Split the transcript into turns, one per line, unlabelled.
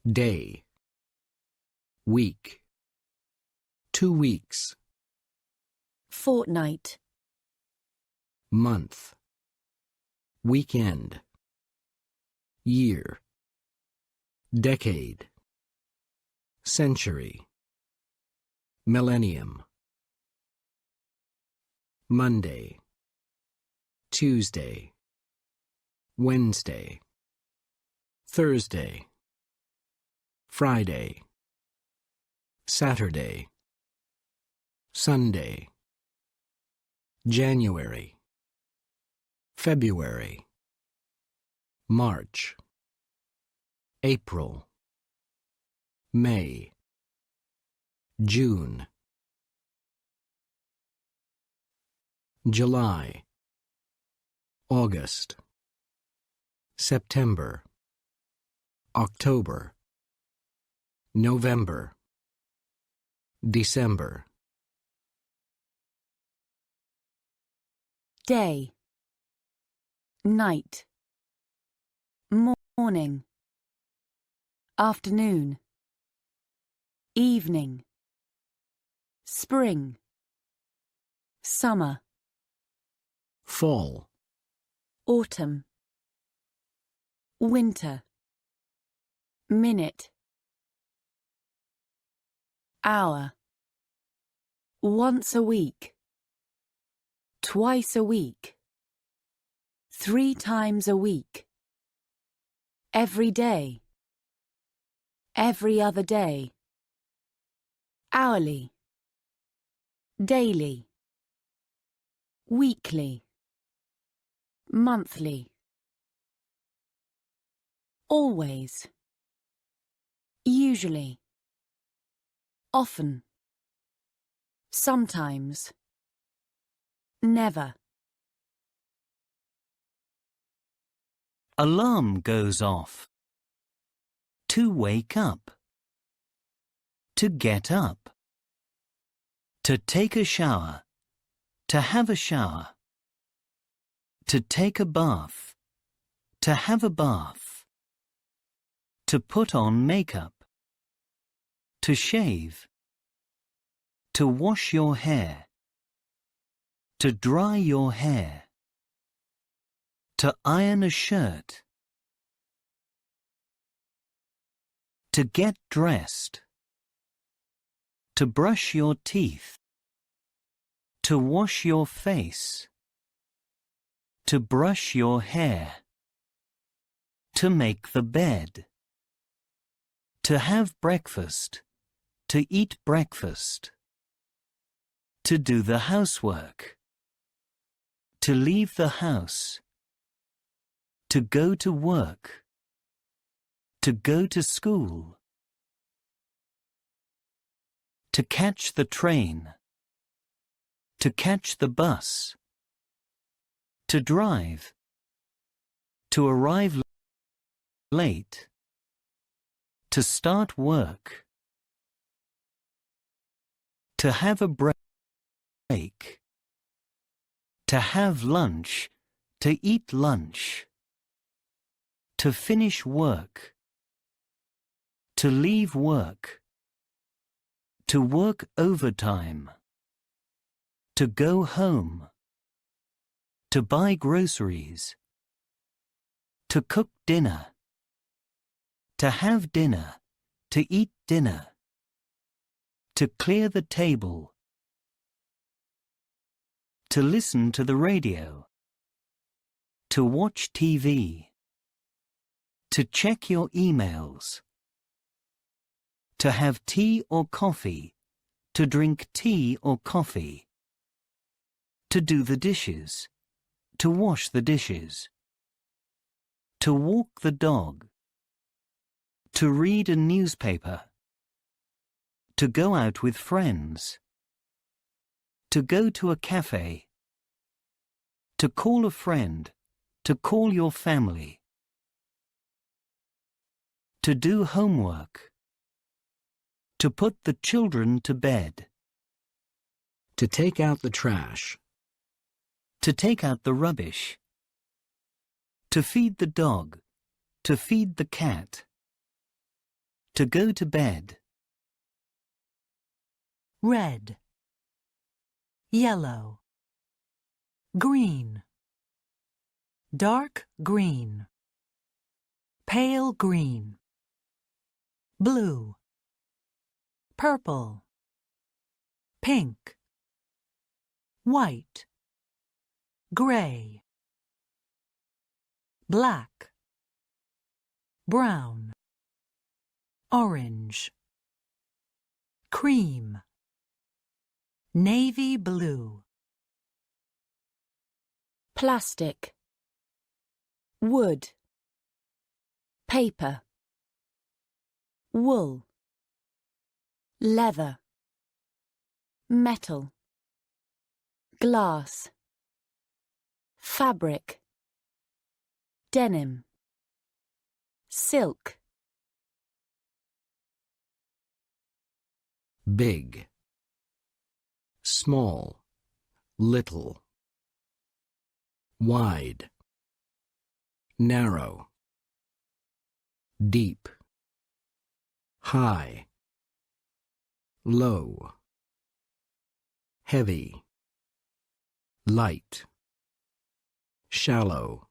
Day. Week. 2 weeks.
Fortnight.
Month. Weekend. Year. Decade. Century. Millennium. Monday. Tuesday. Wednesday. Thursday. Friday. Saturday. Sunday. January. February. March. April. May. June. July. August. September. October. November. December.
Day. Night. Morning. Afternoon. Evening. Spring. Summer.
Fall.
Autumn. Winter. Minute. Hour. Once a week. Twice a week. 3 times a week. Every day. Every other day. Hourly. Daily. Weekly. Monthly. Always. Usually. Often. Sometimes. Never.
Alarm goes off. To wake up. To get up. To take a shower. To have a shower. To take a bath. To have a bath. To put on makeup. To shave. To wash your hair. To dry your hair. To iron a shirt. To get dressed. To brush your teeth. To wash your face. To brush your hair. To make the bed. To have breakfast. To eat breakfast. To do the housework. To leave the house. To go to work. To go to school. To catch the train. To catch the bus. To drive. To arrive late. To start work. To have a break. To have lunch. To eat lunch. To finish work. To leave work. To work overtime. To go home. To buy groceries. To cook dinner. To have dinner. To eat dinner. To clear the table. To listen to the radio. To watch TV. To check your emails. To have tea or coffee. To drink tea or coffee. To do the dishes. To wash the dishes. To walk the dog. To read a newspaper. To go out with friends. To go to a cafe. To call a friend. To call your family. To do homework. To put the children to bed.
To take out the trash.
To take out the rubbish. To feed the dog. To feed the cat. To go to bed.
red, yellow, green, dark green, pale green, blue, purple, pink, white, gray, black, brown, orange, cream, navy blue,
plastic, wood, paper, wool, leather, metal, glass, fabric, denim, silk.
Big, small, little, wide, narrow, deep, high, low, heavy, light, shallow,